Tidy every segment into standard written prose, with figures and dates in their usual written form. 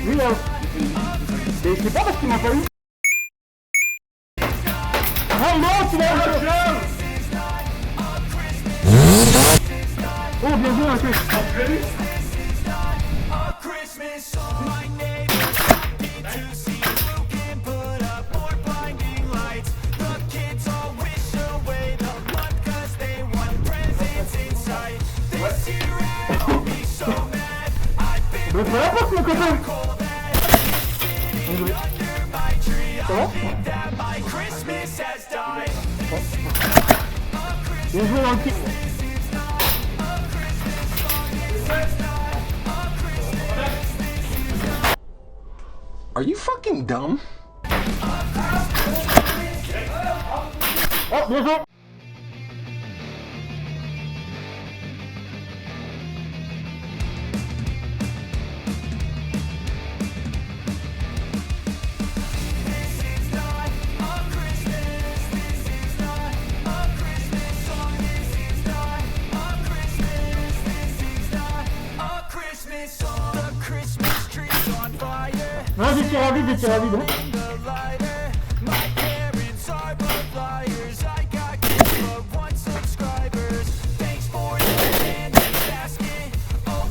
Oui, là. Mais je sais pas parce qu'il m'a pas eu. Oh non, tu l'as eu. Oh, bien joué, un peu. Donc voilà pour mon copain. Ça va? Bien joué dans le pied. Are you fucking dumb? Oh, bien joué. Non, j'étais ravi, hein.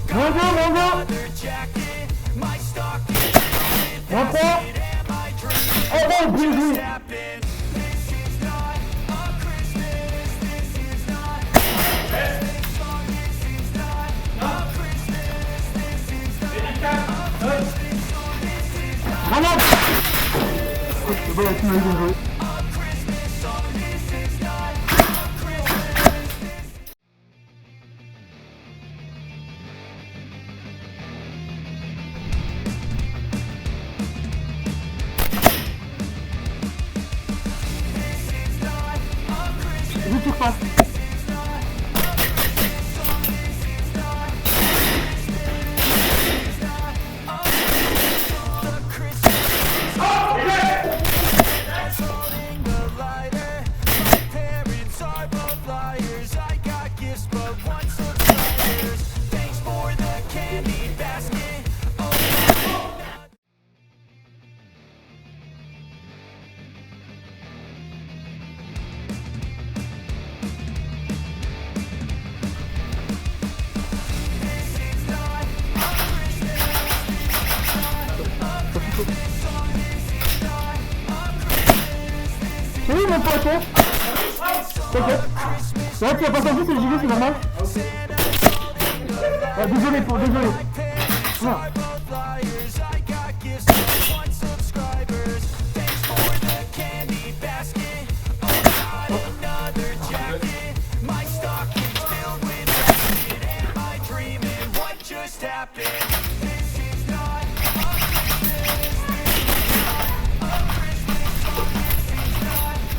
Bravo. Entre. Oh bon, bien joué. Malade. C'est bon, tu m'as bien joué. Je tire pas. Oui, mon pote. T'inquiète. C'est vrai que tu as pas senti, c'est le gilet, c'est normal. Désolé. Non.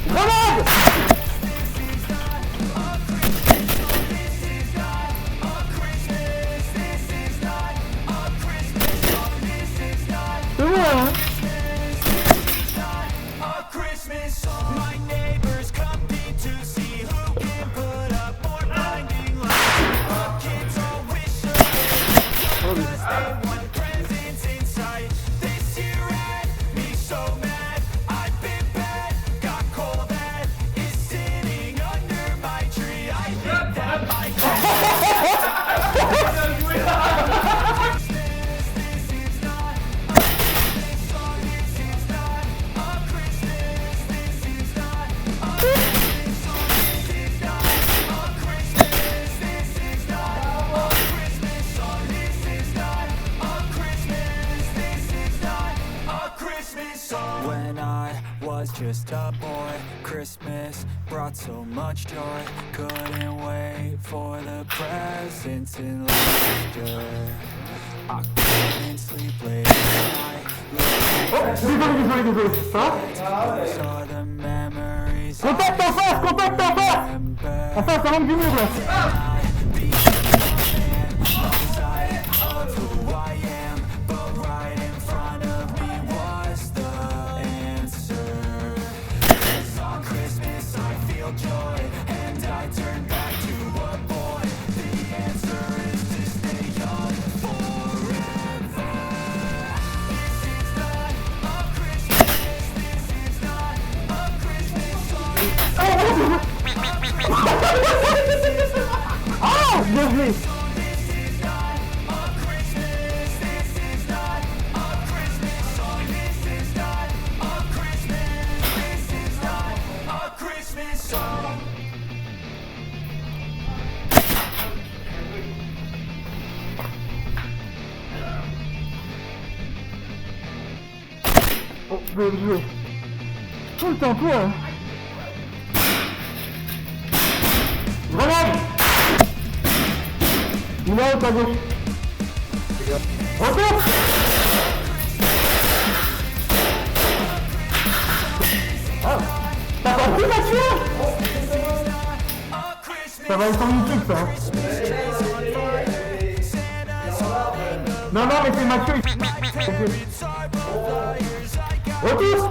Grenade! C'est bon, hein? When I was just a boy, Christmas brought so much joy. Couldn't wait for the presents and laughter. I couldn't sleep late at night. Désolé. Saw the memories. Contact en face. En face, ça rentre du mur là. tu peux jouer. Tout le temps, toi. Grenade! Il est haut à gauche. Retour! Ah! T'as pas pris Mathieu? Ça va être en YouTube ça. Non, non, mais c'est Mathieu. Retour!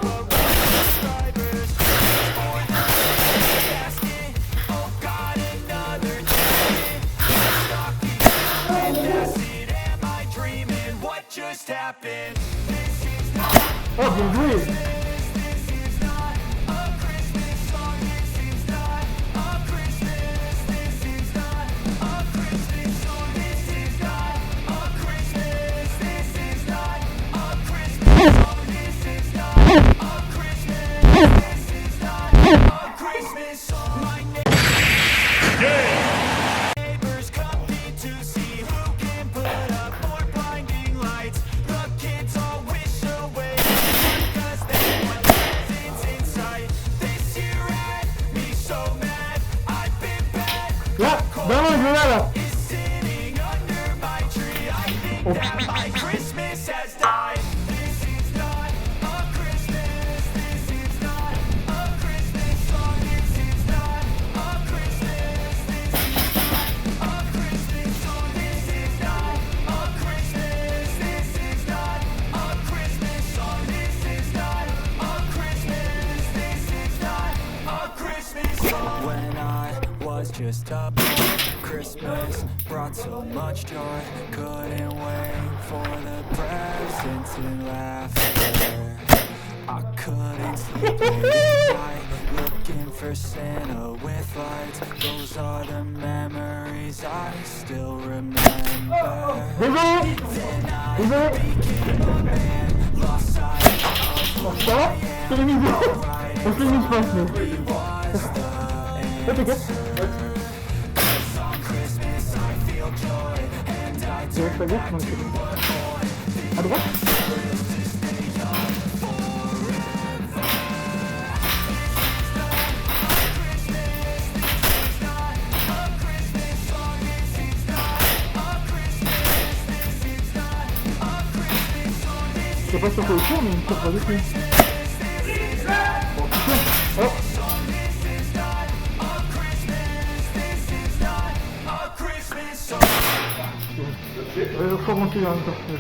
Oh, bien joué! Là, dans le jeu là. Oh. Just a boy. Christmas brought so much joy. Couldn't wait for the presents and laughter. I couldn't sleep at night, looking for Santa with lights. Those are the memories I still remember. Then I became a man, lost sight of who I am. À droite. Je sais pas sur quoi il tourne, mais il tourne pas dessus. Bon, oh. Faut monter dans le personnage.